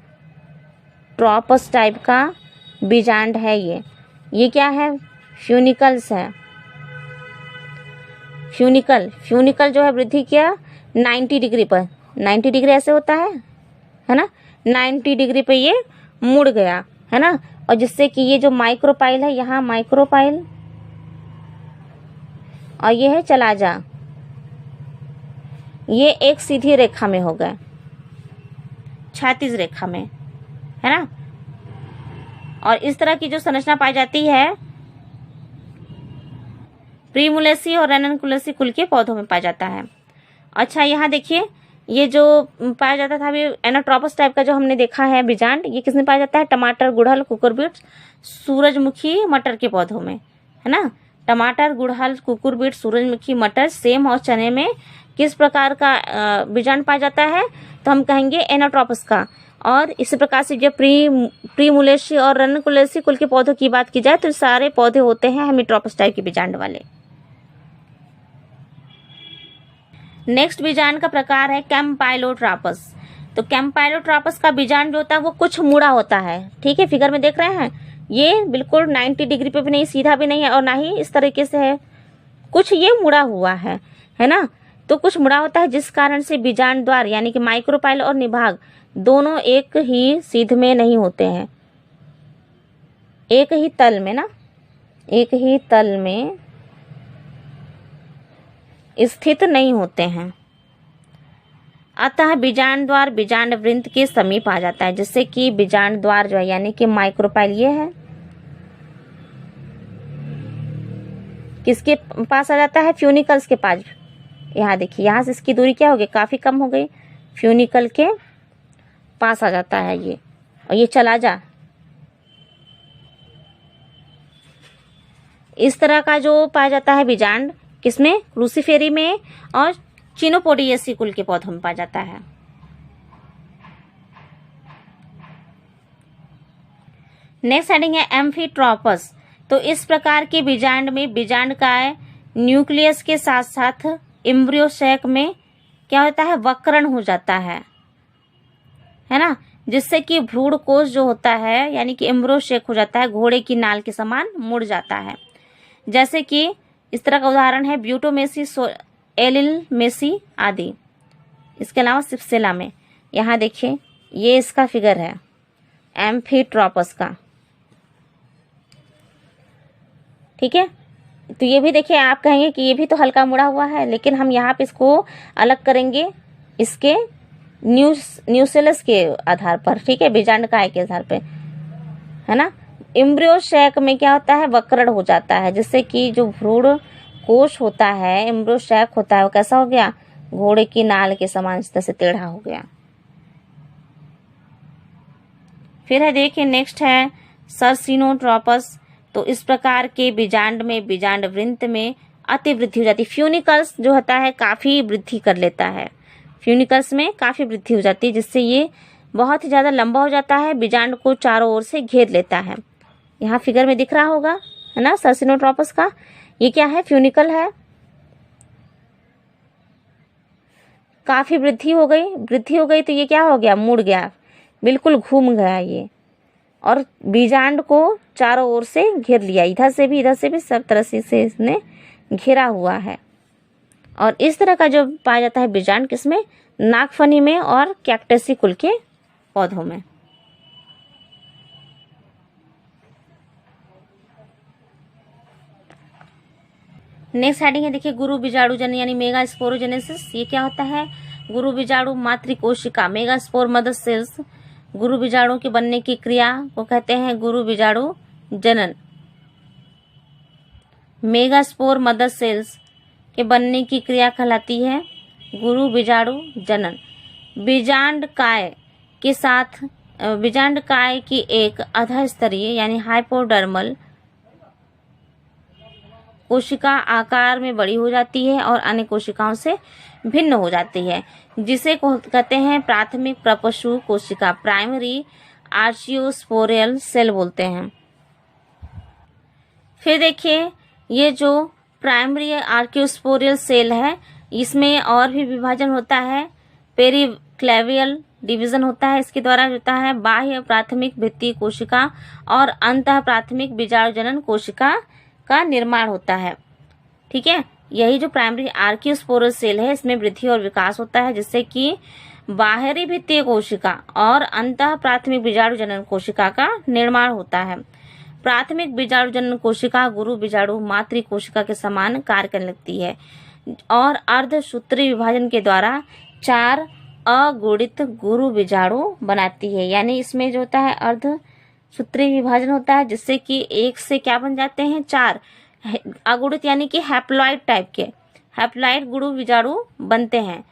टाइप का बीजांड है ये क्या है? फ्यूनिकल्स है। फ्यूनिकल जो है वृद्धि किया 90 डिग्री पर। 90 डिग्री ऐसे होता है ना। 90 डिग्री पे ये मुड़ गया, है ना। और जिससे कि ये जो माइक्रोपाइल है, यहाँ माइक्रोपाइल और ये है चलाजा, ये एक सीधी रेखा में हो गए, क्षैतिज रेखा में, है ना। और इस तरह की जो संरचना पाई जाती है प्रीमुलेसी और रेननकुलेसी कुल के पौधों में पाया जाता है। अच्छा, यहाँ देखिए ये जो पाया जाता था अभी एनाट्रोपस टाइप का जो हमने देखा है बीजांड, ये किसमें पाया जाता है? टमाटर, गुड़हल, कुकुरबिट, सूरजमुखी, मटर के पौधों में, है ना। टमाटर, गुड़हल, कुकुरबिट, सूरजमुखी, मटर, सेम और चने में किस प्रकार का बीजांड पाया जाता है? तो हम कहेंगे एनाट्रोपस का। और इसी प्रकार से जब प्रीमुलेसी और रेननकुलेसी कुल के पौधों की बात की जाए तो सारे पौधे होते हैं हेमीट्रोपस टाइप के बीजांड वाले। नेक्स्ट बीजांड का प्रकार है कैम्पाइलोट्रापस। तो कैम्पाइलोट्रापस का बीजांड जो होता है वो कुछ मुड़ा होता है, ठीक है। फिगर में देख रहे हैं, ये बिल्कुल 90 डिग्री पे भी नहीं, सीधा भी नहीं है और ना ही इस तरीके से है, कुछ ये मुड़ा हुआ है ना। तो कुछ मुड़ा होता है जिस कारण से बीजांड द्वार यानी कि माइक्रोपाइल और निभाग दोनों एक ही सीध में नहीं होते हैं, एक ही तल में ना, एक ही तल में स्थित नहीं होते हैं। अतः बीजांड द्वार बीजांड वृंत के समीप आ जाता है, जिससे कि बीजांड द्वार जो है यानी कि माइक्रोपाइल ये है, किसके पास आ जाता है? फ्यूनिकल्स के पास। यहाँ देखिए, यहाँ से इसकी दूरी क्या हो गई? काफी कम हो गई, फ्यूनिकल के पास आ जाता है ये। और ये चलाजा, इस तरह का जो पाया जाता है बीजांड किसमें? क्रूसीफेरी में और चिनोपोडियेसी कुल के पौधों में पाया जाता है। नेक्स्ट हेडिंग है एम्फीट्रोपस। तो इस प्रकार के बीजांड में बीजांड का न्यूक्लियस के साथ साथ एम्ब्रियो सैक में क्या होता है? वक्रण हो जाता है ना। जिससे कि भ्रूण कोश जो होता है यानी कि एम्ब्रियो शेक हो जाता है, घोड़े की नाल के समान मुड़ जाता है। जैसे कि इस तरह का उदाहरण है ब्यूटोमेसी, एलिलमेसी आदि। इसके अलावा सिप्सेला में, यहाँ देखिए ये इसका फिगर है एम्फीट्रॉपस का, ठीक है। तो ये भी देखिए, आप कहेंगे कि ये भी तो हल्का मुड़ा हुआ है, लेकिन हम यहाँ पे इसको अलग करेंगे इसके न्यूसेलस के आधार पर, ठीक है, बीजांडकाय के आधार पे, है ना। एम्ब्रियो शैक में क्या होता है, वक्रण हो जाता है, जिससे कि जो भ्रूण कोश होता है, एम्ब्रियो शैक होता है, वो कैसा हो गया, घोड़े की नाल के समान इस तरह से टेढ़ा हो गया। फिर है देखिए नेक्स्ट है सर्सिनोट्रोपस। तो इस प्रकार के बीजांड में, बीजांड वृंत में अति वृद्धि हो जाती है। फ्यूनिकल्स जो होता है काफी वृद्धि कर लेता है, फ्यूनिकल्स में काफी वृद्धि हो जाती है, जिससे ये बहुत ही ज्यादा लंबा हो जाता है, बीजांड को चारों ओर से घेर लेता है। यहाँ फिगर में दिख रहा होगा, है ना, सर्सिनोट्रोपस का। ये क्या है, फ्यूनिकल है, काफी वृद्धि हो गई तो ये क्या हो गया, मुड़ गया, बिल्कुल घूम गया ये, और बीजांड को चारों ओर से घेर लिया, इधर से भी सब तरह से इसने घेरा हुआ है। और इस तरह का जो पाया जाता है बीजांड किसमें, नागफनी में और कैक्टसी कुल के पौधों में। नेक्स्ट हेडिंग है देखिए गुरु बीजाणु जन यानी मेगा स्पोरोजेनेसिस। ये क्या होता है, गुरु बीजाणु मातृकोशिका, मेगा स्पोर मदर सेल्स, गुरु बीजाणु के बनने की क्रिया को कहते हैं गुरु बीजाणु जनन। मेगा स्पोर मदर सेल्स के बनने की क्रिया कहलाती है गुरु बीजाणु जनन। बीजांडकाय के साथ, बीजांडकाय की एक अधस्तरीय यानी हाइपोडर्मल कोशिका आकार में बड़ी हो जाती है और अन्य कोशिकाओं से भिन्न हो जाती है, जिसे कहते हैं प्राथमिक प्रपशु कोशिका, प्राइमरी आर्चियोस्पोरियल सेल बोलते हैं। फिर देखिए ये जो प्राइमरी आर्चियोस्पोरियल सेल है, इसमें और भी विभाजन होता है, पेरिक्लेवियल डिवीजन होता है, इसके द्वारा होता है बाह्य प्राथमिक भित्तीय कोशिका और अंतः प्राथमिक बीजाणु जनन कोशिका का निर्माण होता है, ठीक है। यही जो प्राइमरी आर्कियोस्पोरस सेल है, इसमें वृद्धि और विकास होता है, जिससे कि बाहरी भित्तीय कोशिका और अंतः प्राथमिक बीजाणु जनन कोशिका का निर्माण होता है। प्राथमिक बीजाणु जनन कोशिका गुरु बीजाणु मातृ कोशिका के समान कार्य करने लगती है और अर्धसूत्री विभाजन के द्वारा 4 अगुणित गुरु बीजाणु बनाती है। यानी इसमें जो होता है अर्धसूत्री विभाजन होता है, जिससे कि एक से क्या बन जाते हैं, 4 अगुणित यानी कि हैप्लॉइड टाइप के हैप्लॉइड गुरु बीजाणु बनते हैं,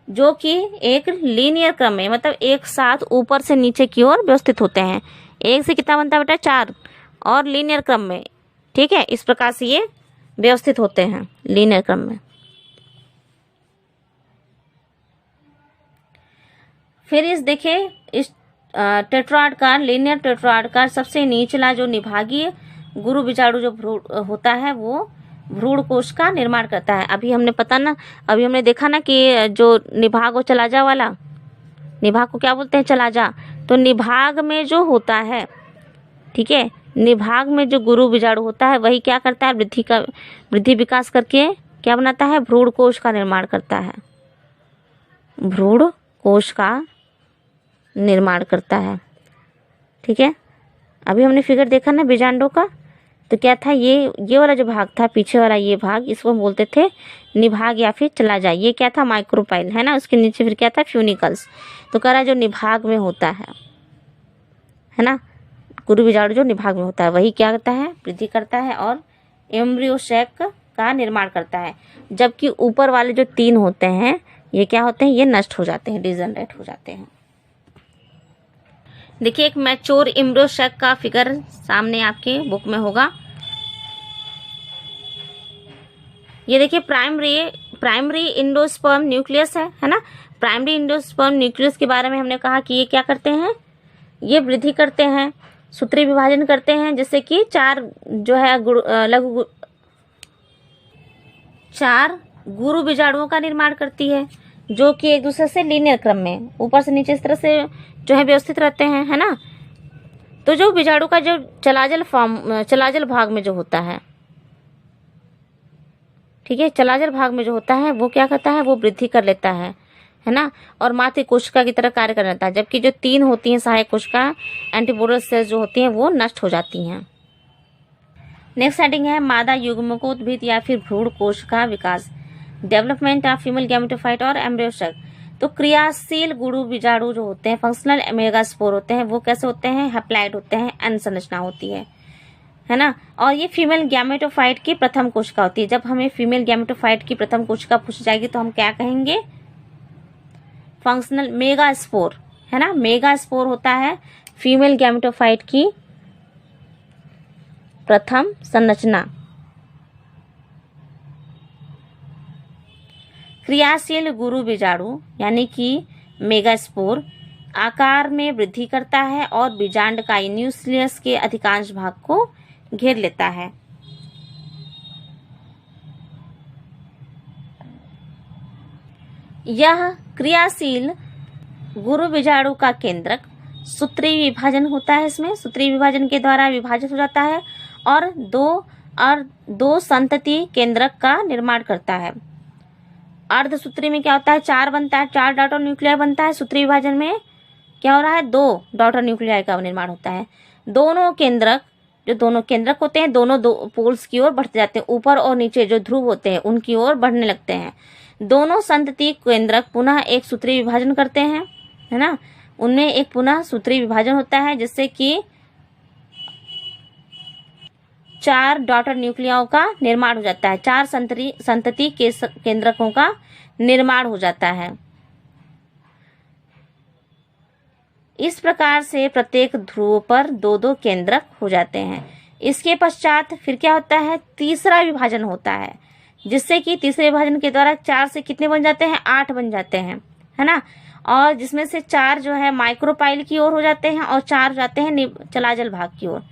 जो कि एक लीनियर क्रम में, मतलब एक साथ ऊपर से नीचे की ओर व्यवस्थित होते हैं। एक से कितना बनता है बेटा, 4, और लीनियर क्रम में, ठीक है। इस प्रकार से ये व्यवस्थित होते हैं लीनियर क्रम में। फिर इस देखिए इस टेट्राड का, लीनियर टेट्राड का सबसे निचला जो निभागीय गुरु बीजाणु जो भ्रूण होता है, वो भ्रूण कोश का निर्माण करता है। अभी हमने देखा ना कि जो निभाग और चलाजा वाला, निभाग को क्या बोलते हैं, चलाजा। तो निभाग में जो होता है, ठीक है, निभाग में जो गुरु बीजाणु होता है वही क्या करता है, वृद्धि विकास करके क्या बनाता है, भ्रूण कोश का निर्माण करता है, भ्रूण कोश का निर्माण करता है, ठीक है। अभी हमने फिगर देखा ना बीजांडों का, तो क्या था, ये वाला जो भाग था, पीछे वाला ये भाग, इसको हम बोलते थे निभाग या फिर चलाजा। ये क्या था, माइक्रोपाइल, है ना। उसके नीचे फिर क्या था, फ्यूनिकल्स। तो कह रहा जो निभाग में होता है ना, गुरु बीजाणु जो निभाग में होता है वही क्या करता है, वृद्धि करता है और एम्ब्रियो सैक का निर्माण करता है। जबकि ऊपर वाले जो 3 होते हैं, ये क्या होते हैं, ये नष्ट हो जाते हैं, डिजनरेट हो जाते हैं। देखिए एक मैच्योर एम्ब्रियो सैक का फिगर सामने आपके बुक में होगा। ये देखिए प्राइमरी इंडोस्पर्म न्यूक्लियस है ना। प्राइमरी इंडोस्पर्म न्यूक्लियस के बारे में हमने कहा कि ये क्या करते हैं, ये वृद्धि करते हैं, सूत्री विभाजन करते हैं, जिससे कि 4 जो है लघु 4 गुरु बीजाणुओं का निर्माण करती है। जो कि एक दूसरे से लीनियर क्रम में ऊपर से नीचे इस तरह से जो है व्यवस्थित रहते हैं, है ना। तो जो बीजाणु का जो चलाजल भाग में जो होता है, ठीक है, चलाजल भाग में जो होता है वो क्या करता है, वो वृद्धि कर लेता है ना, और मातृ कोशिका की तरह कार्य कर लेता है। जबकि जो 3 होती हैं सहायक कोशिका एंटीपोडल सेल्स जो होती हैं वो नष्ट हो जाती हैं। नेक्स्ट हेडिंग है मादा युग्मकोद्भिद या फिर भ्रूण कोश का विकास, डेवलपमेंट ऑफ फीमेल गैमेटोफाइट और एम्ब्रियोशक। तो क्रियाशील गुरु बीजाणु जो होते हैं, फंक्शनल मेगास्पोर होते हैं, वो कैसे होते हैं, हैप्लॉइड होते हैं, एन संरचना होती है ना। और ये फीमेल गैमेटोफाइट की प्रथम कोशिका होती है। जब हमें फीमेल गैमेटोफाइट की प्रथम कोशिका पूछी जाएगी तो हम क्या कहेंगे, फंक्शनल मेगास्पोर, है ना। मेगास्पोर होता है फीमेल गैमेटोफाइट की प्रथम संरचना। क्रियाशील गुरु बीजाणु यानी कि मेगास्पोर आकार में वृद्धि करता है और बीजांड का न्यूक्लियस के अधिकांश भाग को घेर लेता है। यह क्रियाशील गुरु बीजाणु का केंद्रक सूत्री विभाजन होता है। इसमें सूत्री विभाजन के द्वारा विभाजित हो जाता है और दो संतति केंद्रक का निर्माण करता है। अर्धसूत्री में क्या होता है, 4 बनता है, 4 डॉटर न्यूक्लियाई बनता है। सूत्री विभाजन में क्या हो रहा है, 2 डॉटर न्यूक्लियाई का निर्माण होता है। दोनों केंद्रक होते हैं, दोनों दो पोल्स की ओर बढ़ते जाते हैं। ऊपर और नीचे जो ध्रुव होते हैं उनकी ओर बढ़ने लगते हैं। दोनों संतति केंद्रक पुनः एक सूत्री विभाजन करते हैं, है ना। उनमें एक पुनः सूत्री विभाजन होता है जिससे कि 4 डॉटर न्यूक्लियाओं का निर्माण हो जाता है। 4 संतति के केंद्रकों का निर्माण हो जाता है। इस प्रकार से प्रत्येक ध्रुव पर 2-2 केंद्रक हो जाते हैं। इसके पश्चात फिर क्या होता है, तीसरा विभाजन होता है, जिससे कि तीसरे विभाजन के द्वारा 4 से कितने बन जाते हैं, 8 बन जाते हैं, है ना। और जिसमें से 4 जो है माइक्रोपाइल की ओर हो जाते हैं और 4 जाते हैं चलाजल भाग की ओर।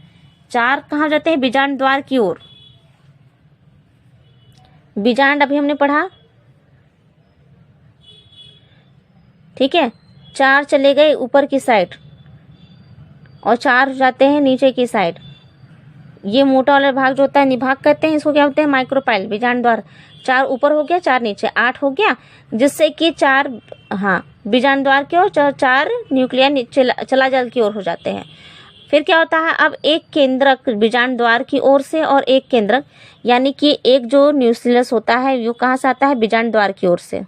4 कहाँ जाते हैं, बीजांड द्वार की ओर। बीजांड अभी हमने पढ़ा, ठीक है। 4 चले गए ऊपर की साइड और 4 जाते हैं नीचे की साइड। ये मोटा वाला भाग जो होता है निभाग कहते हैं, इसको क्या होते हैं, माइक्रोपाइल, बीजांड द्वार। 4 ऊपर हो गया, 4 नीचे, 8 हो गया, जिससे कि 4 बीजांड द्वार की ओर, 4 न्यूक्लिया चलाजल की ओर हो जाते हैं। फिर क्या होता है, अब एक केंद्रक बीजांड द्वार की ओर से और एक केंद्रक यानी कि एक जो न्यूक्लियस होता है वो कहाँ से आता है, बीजांड द्वार की ओर से।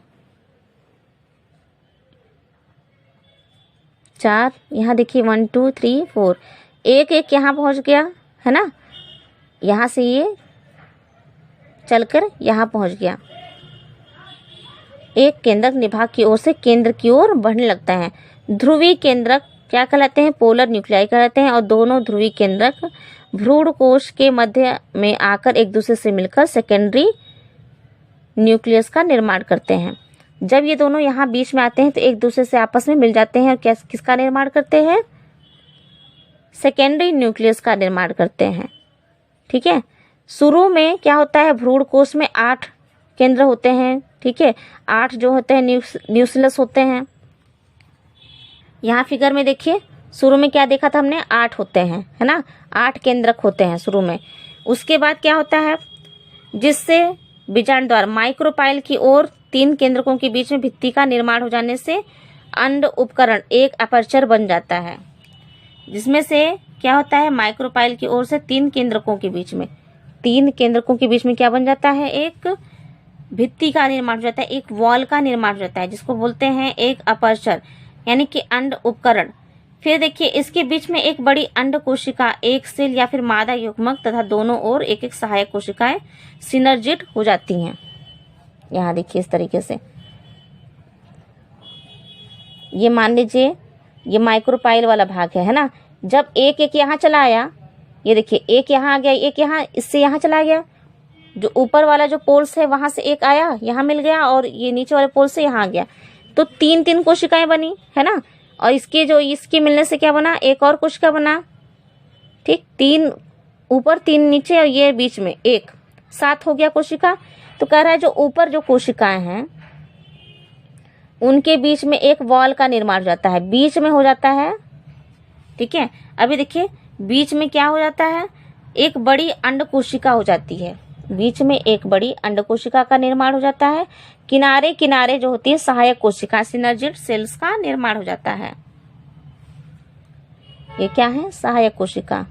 4 यहाँ देखिए 1 2 3 4, एक यहाँ पहुँच गया, है ना। यहाँ से ये चलकर यहाँ पहुँच गया। एक केंद्रक निभाग की ओर से केंद्र की ओर बढ़ने लगता है। ध्रुवी केंद्रक क्या कहलाते हैं, पोलर न्यूक्लियाई कहलाते हैं। और दोनों ध्रुवी केंद्रक भ्रूण कोश के मध्य में आकर एक दूसरे से मिलकर सेकेंडरी न्यूक्लियस का निर्माण करते हैं। जब ये दोनों यहाँ बीच में आते हैं तो एक दूसरे से आपस में मिल जाते हैं और किसका निर्माण करते हैं, सेकेंडरी न्यूक्लियस का निर्माण करते हैं, ठीक है। शुरू में क्या होता है, भ्रूण कोश में 8 केंद्र होते हैं, ठीक है। 8 जो होते हैं न्यूक्लियस होते हैं। यहाँ फिगर में देखिए, शुरू में क्या देखा था हमने, 8 होते हैं, है ना। 8 केंद्रक होते हैं शुरू में। उसके बाद क्या होता है, जिससे बीजांड द्वार माइक्रोपाइल की ओर 3 केंद्रकों के बीच में भित्ति का निर्माण हो जाने से अंड उपकरण एक अपर्चर बन जाता है, जिसमें से क्या होता है, माइक्रोपाइल की ओर से 3 केंद्रकों के बीच में क्या बन जाता है, एक भित्ति का निर्माण हो जाता है, एक वॉल का निर्माण हो जाता है, जिसको बोलते हैं एक अपर्चर यानी कि अंड उपकरण। फिर देखिए इसके बीच में एक बड़ी अंड कोशिका, एक सेल या फिर मादा युग्मक तथा दोनों ओर एक एक सहायक कोशिकाएं सिनर्जिड हो जाती हैं। यहाँ देखिए इस तरीके से, ये मान लीजिए ये माइक्रोपाइल वाला भाग है ना। जब एक यहाँ चला आया, ये देखिए एक यहाँ आ गया, एक यहाँ, इससे यहाँ चला गया। जो ऊपर वाला जो पोल्स है वहां से एक आया, यहाँ मिल गया, और ये नीचे वाले पोल से यहाँ आ गया, तो 3 कोशिकाएं बनी, है ना। और इसके मिलने से क्या बना, एक और कोशिका बना, ठीक। 3 ऊपर 3 नीचे और ये बीच में 7 हो गया कोशिका। तो कह रहा है जो ऊपर जो कोशिकाएं हैं उनके बीच में एक वॉल का निर्माण हो जाता है, बीच में हो जाता है। ठीक है, अभी देखिए बीच में क्या हो जाता है, एक बड़ी अंड कोशिका हो जाती है, बीच में एक बड़ी अंड कोशिका का निर्माण हो जाता है। किनारे किनारे जो होती है सहायक कोशिका, सिनर्जिड सेल्स का निर्माण हो जाता है। ये क्या है, सहायक कोशिका।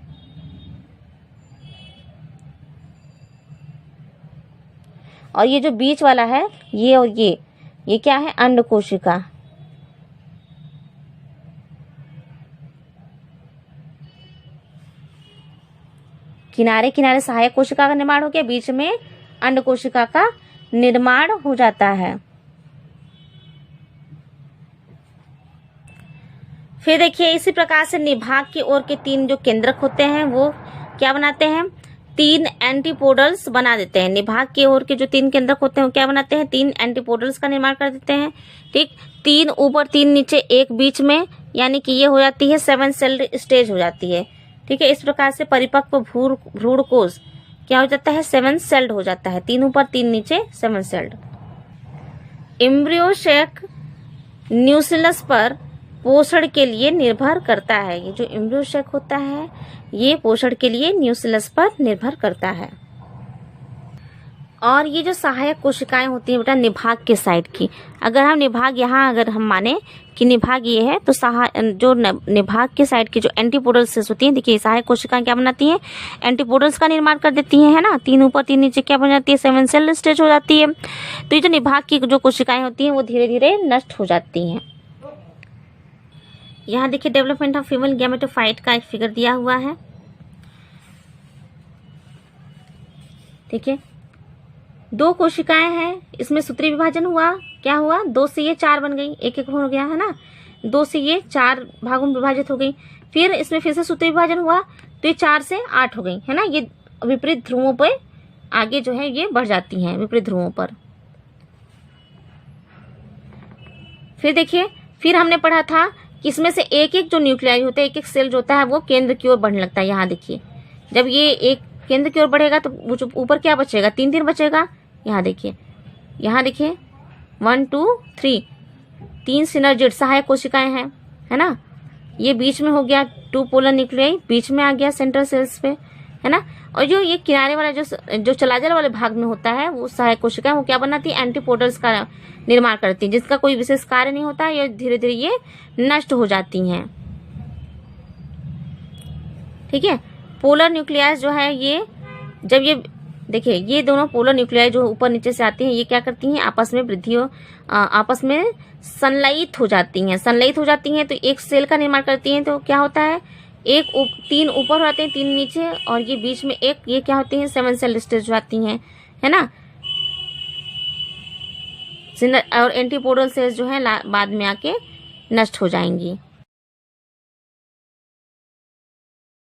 और ये जो बीच वाला है, ये और ये क्या है, अंड कोशिका। किनारे किनारे सहायक कोशिका का निर्माण हो गया, बीच में अंड कोशिका का निर्माण हो जाता है। फिर देखिए इसी प्रकार से निभाग की ओर के 3 जो केंद्रक होते हैं वो क्या बनाते हैं, 3 एंटीपोडल्स बना देते हैं। निभाग की ओर के जो 3 केंद्रक होते हैं वो क्या बनाते हैं, 3 एंटीपोडल्स का निर्माण कर देते हैं। ठीक, 3 ऊपर 3 नीचे, एक बीच में, यानी कि ये हो जाती है 7 सेल्ड स्टेज हो जाती है। ठीक है, इस प्रकार से परिपक्व भ्रूण कोश क्या हो जाता है, 7 सेल्ड हो जाता है, 3 ऊपर 3 नीचे 7 सेल्ड। एम्ब्रियोसेक न्यूक्लियस पर पोषण के लिए निर्भर करता है। ये जो एम्ब्रियोसेक होता है ये पोषण के लिए न्यूक्लियस पर निर्भर करता है। और ये जो सहायक कोशिकाएं होती हैं बेटा निभाग के साइड की, अगर हम निभाग यहाँ अगर हम माने कि निभाग ये है तो जो निभाग के साइड की जो एंटीपोडल सेल्स होती हैं, देखिए सहायक कोशिकाएं क्या बनाती हैं, एंटीपोडल्स का निर्माण कर देती हैं, है ना। 3 ऊपर 3 नीचे क्या बन जाती है, 7 सेल स्टेज हो जाती है। तो ये जो निभाग की जो कोशिकाएं होती हैं वो धीरे धीरे नष्ट हो जाती हैं। यहाँ देखिए डेवलपमेंट ऑफ फीमेल गैमेटोफाइट का एक फिगर दिया हुआ है। देखिए 2 कोशिकाएं हैं, इसमें सूत्री विभाजन हुआ, क्या हुआ, 2 से ये 4 बन गई, एक एक हो गया, है ना। 2 से ये 4 भागों में विभाजित हो गई। फिर इसमें फिर से सूत्री विभाजन हुआ तो ये 4 से 8 हो गई, है ना। ये विपरीत ध्रुवों पर आगे जो है ये बढ़ जाती हैं, विपरीत ध्रुवों पर। फिर देखिए फिर हमने पढ़ा था कि इसमें से एक एक जो न्यूक्लियाई होता है, एक एक सेल जो होता है वो केंद्र की ओर बढ़ने लगता है। यहाँ देखिए जब ये एक केंद्र की ओर बढ़ेगा तो वो जो ऊपर क्या बचेगा, 3 बचेगा। यहाँ देखिए 1 2 3 3 सिनर्जिड सहायक कोशिकाएं हैं, है ना। ये बीच में हो गया 2 पोलर न्यूक्लियाई, बीच में आ गया सेंट्रल सेल्स पे, है ना। और जो ये किनारे वाला जो चलाजल वाले भाग में होता है वो सहायक कोशिकाएं वो क्या बनाती है, एंटीपोडल्स का निर्माण करती हैं, जिसका कोई विशेष कार्य नहीं होता है, ये धीरे धीरे ये नष्ट हो जाती हैं। ठीक है, पोलर न्यूक्लियस जो है ये जब ये देखिए ये दोनों पोलर न्यूक्लियाई जो ऊपर नीचे से आती हैं ये क्या करती हैं, आपस में आपस में संलयित हो जाती हैं। संलयित हो जाती हैं तो एक सेल का निर्माण करती हैं। तो क्या होता है, 3 ऊपर होते हैं 3 नीचे, और ये बीच में एक ये क्या होती हैं, 7 सेल स्टेज आती हैं, है ना। और एंटीपोडल सेल्स जो है बाद में आके नष्ट हो जाएंगी।